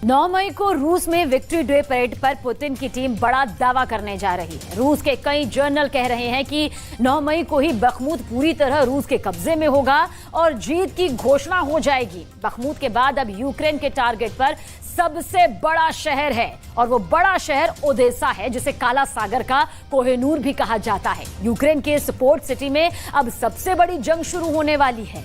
9 मई को रूस में विक्ट्री डे परेड पर पुतिन की टीम बड़ा दावा करने जा रही है। रूस के कई जर्नल कह रहे हैं कि 9 मई को ही बखमुत पूरी तरह रूस के कब्जे में होगा और जीत की घोषणा हो जाएगी। बखमुत के बाद अब यूक्रेन के टारगेट पर सबसे बड़ा शहर है और वो बड़ा शहर ओदेसा है, जिसे काला सागर का कोहिनूर भी कहा जाता है। यूक्रेन के इस पोर्ट सिटी में अब सबसे बड़ी जंग शुरू होने वाली है।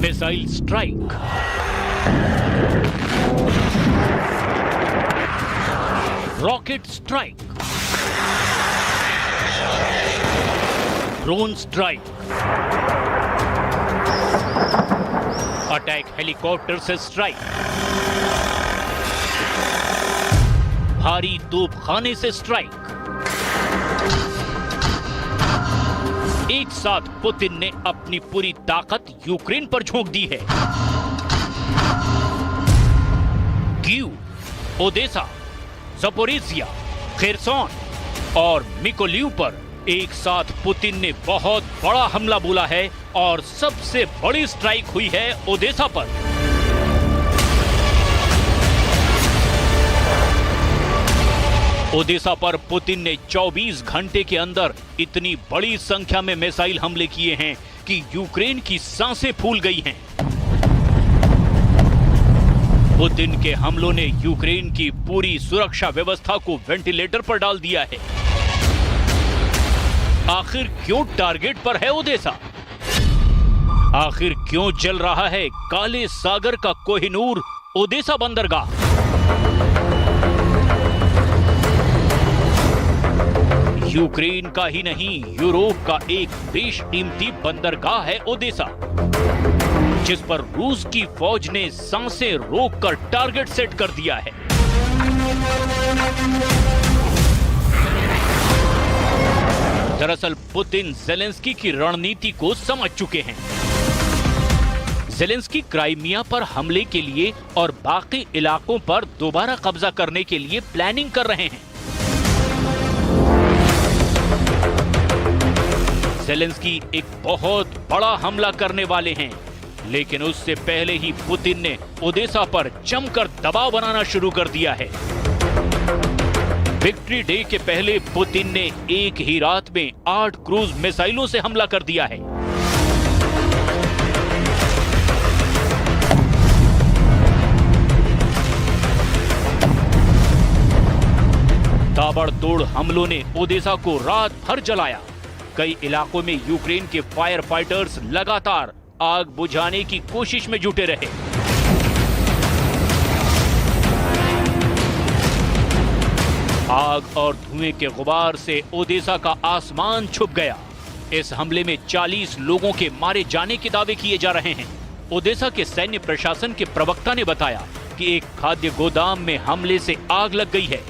Missile strike, rocket strike, drone strike, attack helicopter से स्ट्राइक, भारी तोपखाने से स्ट्राइक। एक साथ पुतिन ने अपनी पूरी ताकत यूक्रेन पर झोंक दी है। कीव, ओदेसा, ज़पोरिज़िया, खेरसोन और मिकोलिव पर एक साथ पुतिन ने बहुत बड़ा हमला बोला है और सबसे बड़ी स्ट्राइक हुई है ओदेसा पर। ओदेसा पर पुतिन ने 24 घंटे के अंदर इतनी बड़ी संख्या में मिसाइल हमले किए हैं कि यूक्रेन की सांसें फूल गई हैं। पुतिन के हमलों ने यूक्रेन की पूरी सुरक्षा व्यवस्था को वेंटिलेटर पर डाल दिया है। आखिर क्यों टारगेट पर है ओदेसा? आखिर क्यों जल रहा है काले सागर का कोहिनूर ओदेसा बंदरगाह? यूक्रेन का ही नहीं, यूरोप का एक बेशकीमती बंदरगाह है ओदेसा, जिस पर रूस की फौज ने सांसें रोककर टारगेट सेट कर दिया है। दरअसल पुतिन ज़ेलेंस्की की रणनीति को समझ चुके हैं। ज़ेलेंस्की क्राइमिया पर हमले के लिए और बाकी इलाकों पर दोबारा कब्जा करने के लिए प्लानिंग कर रहे हैं। ज़ेलेंस्की एक बहुत बड़ा हमला करने वाले हैं, लेकिन उससे पहले ही पुतिन ने ओदेसा पर जमकर दबाव बनाना शुरू कर दिया है। विक्ट्री डे के पहले पुतिन ने एक ही रात में 8 क्रूज मिसाइलों से हमला कर दिया है। ताबड़तोड़ हमलों ने ओदेसा को रात भर जलाया। कई इलाकों में यूक्रेन के फायर फाइटर्स लगातार आग बुझाने की कोशिश में जुटे रहे। आग और धुएं के गुबार से ओदेसा का आसमान छुप गया। इस हमले में 40 लोगों के मारे जाने के दावे किए जा रहे हैं। ओदेसा के सैन्य प्रशासन के प्रवक्ता ने बताया कि एक खाद्य गोदाम में हमले से आग लग गई है।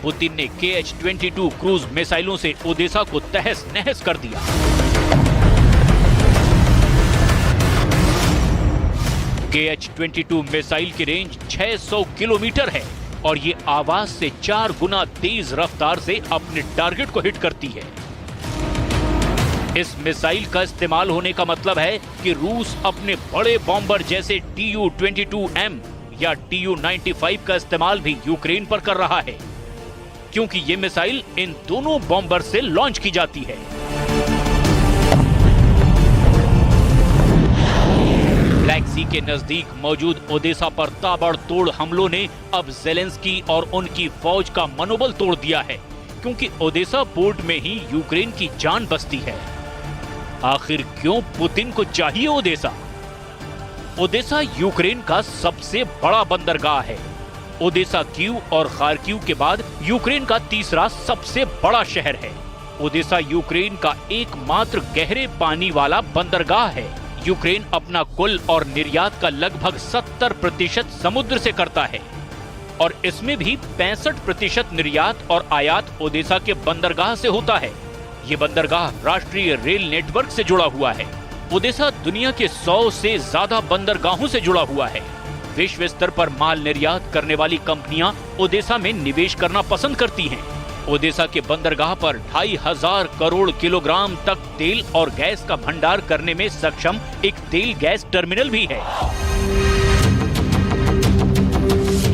पुतिन ने KH-22 क्रूज मिसाइलों से ओदेसा को तहस नहस कर दिया। KH-22 मिसाइल की रेंज 600 किलोमीटर है और ये आवाज से 4 गुना तेज रफ्तार से अपने टारगेट को हिट करती है। इस मिसाइल का इस्तेमाल होने का मतलब है कि रूस अपने बड़े बॉम्बर जैसे Tu-22M या Tu-95 का इस्तेमाल भी यूक्रेन पर कर रहा है, क्योंकि ये मिसाइल इन दोनों बॉम्बर से लॉन्च की जाती है। ब्लैक सी के नजदीक मौजूद ओदेसा पर ताबड़तोड़ हमलों ने अब ज़ेलेंस्की और उनकी फौज का मनोबल तोड़ दिया है, क्योंकि ओदेसा पोर्ट में ही यूक्रेन की जान बसती है। आखिर क्यों पुतिन को चाहिए ओदेसा? ओदेसा यूक्रेन का सबसे बड़ा बंदरगाह है। ओदेसा कीव और खार्किव के बाद यूक्रेन का तीसरा सबसे बड़ा शहर है। ओदेसा यूक्रेन का एकमात्र गहरे पानी वाला बंदरगाह है। यूक्रेन अपना कुल और निर्यात का लगभग 70% समुद्र से करता है और इसमें भी 65% निर्यात और आयात ओदेसा के बंदरगाह से होता है। ये बंदरगाह राष्ट्रीय रेल नेटवर्क से जुड़ा हुआ है। ओदेसा दुनिया के 100 से ज्यादा बंदरगाहों से जुड़ा हुआ है। विश्व स्तर पर माल निर्यात करने वाली कंपनियां ओदेसा में निवेश करना पसंद करती हैं। ओदेसा के बंदरगाह पर 2500 करोड़ किलोग्राम तक तेल और गैस का भंडार करने में सक्षम एक तेल गैस टर्मिनल भी है।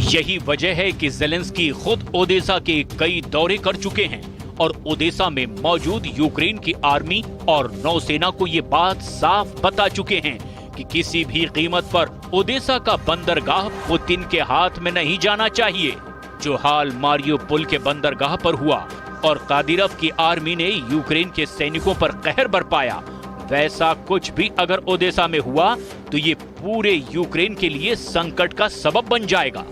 यही वजह है कि ज़ेलेंस्की खुद ओदेसा के कई दौरे कर चुके हैं और ओदेसा में मौजूद यूक्रेन की आर्मी और नौसेना को ये बात साफ बता चुके हैं कि किसी भी कीमत पर ओदेसा का बंदरगाह पुतिन के हाथ में नहीं जाना चाहिए। जो हाल मारियोपोल के बंदरगाह पर हुआ और कादिरोव की आर्मी ने यूक्रेन के सैनिकों पर कहर बरपाया, वैसा कुछ भी अगर ओदेसा में हुआ तो ये पूरे यूक्रेन के लिए संकट का सबब बन जाएगा,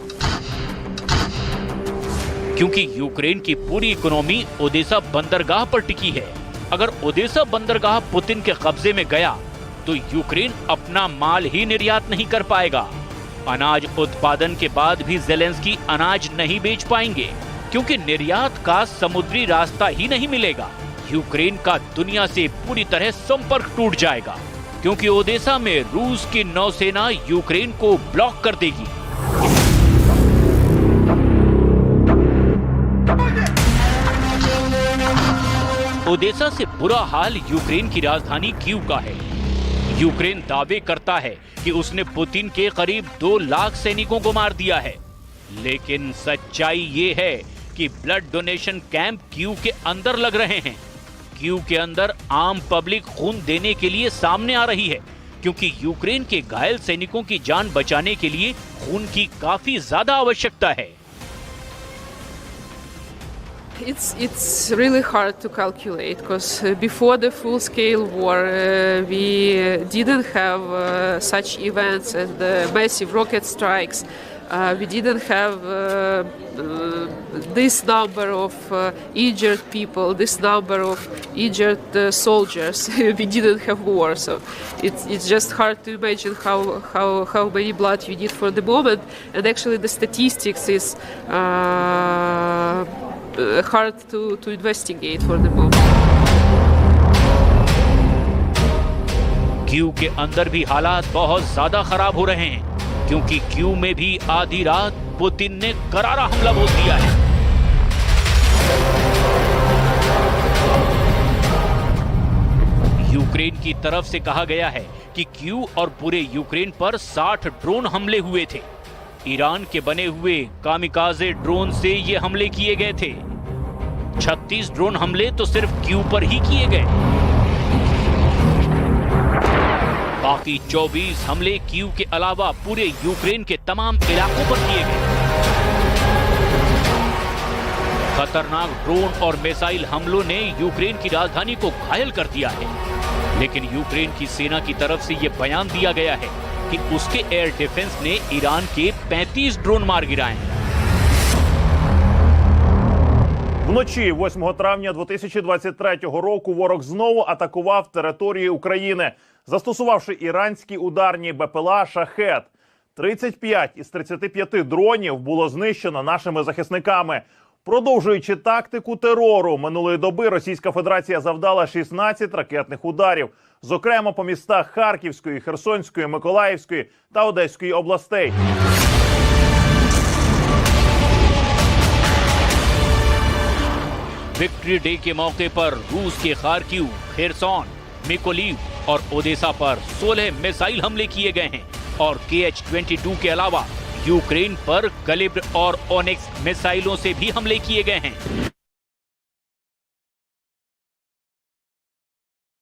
क्योंकि यूक्रेन की पूरी इकोनॉमी ओदेसा बंदरगाह पर टिकी है। अगर ओदेसा बंदरगाह पुतिन के कब्जे में गया तो यूक्रेन अपना माल ही निर्यात नहीं कर पाएगा। अनाज उत्पादन के बाद भी ज़ेलेंस्की अनाज नहीं बेच पाएंगे, क्योंकि निर्यात का समुद्री रास्ता ही नहीं मिलेगा। यूक्रेन का दुनिया से पूरी तरह संपर्क टूट जाएगा, क्योंकि ओदेसा में रूस की नौसेना यूक्रेन को ब्लॉक कर देगी। ओदेसा से बुरा हाल यूक्रेन की राजधानी कीव का है। यूक्रेन दावे करता है कि उसने पुतिन के करीब 2 लाख सैनिकों को मार दिया है, लेकिन सच्चाई ये है कि ब्लड डोनेशन कैंप कीव के अंदर लग रहे हैं। कीव के अंदर आम पब्लिक खून देने के लिए सामने आ रही है, क्योंकि यूक्रेन के घायल सैनिकों की जान बचाने के लिए खून की काफी ज्यादा आवश्यकता है। It's really hard to calculate because before the full-scale war we didn't have such events and massive rocket strikes. We didn't have this number of injured people, this number of injured soldiers. We didn't have war, so it's just hard to imagine how many blood you need for the moment. And actually, the statistics is hard to investigate for the moment. Kyiv के अंदर भी हालात बहुत ज्यादा खराब हो रहे हैं, क्योंकि कीव में भी आधी रात पुतिन ने करारा हमला बोल दिया है। यूक्रेन की तरफ से कहा गया है कि कीव और पूरे यूक्रेन पर 60 ड्रोन हमले हुए थे। ईरान के बने हुए कामिकाजे ड्रोन से ये हमले किए गए थे। 36 ड्रोन हमले तो सिर्फ कीव पर ही किए गए, बाकी 24 हमले कीव के अलावा पूरे यूक्रेन के तमाम इलाकों पर किए गए। खतरनाक ड्रोन और मिसाइल हमलों ने यूक्रेन की राजधानी को घायल कर दिया है, लेकिन यूक्रेन की सेना की तरफ से यह बयान दिया गया है कि उसके एयर डिफेंस ने ईरान के 35 ड्रोन मार गिराए हैं। Вночі 8 травня 2023 року ворог знову атакував території України, застосувавши іранські ударні БПЛА «Шахед». 35 із 35 дронів було знищено нашими захисниками. Продовжуючи тактику терору, минулої доби Російська Федерація завдала 16 ракетних ударів, зокрема по містах Харківської, Херсонської, Миколаївської та Одеської областей. विक्ट्री डे के मौके पर रूस के खार्किव, खेरसॉन, मिकोलीव और ओदेसा पर 16 मिसाइल हमले किए गए हैं और KH-22 के अलावा यूक्रेन पर कैलिब्र और ओनिक्स मिसाइलों से भी हमले किए गए हैं।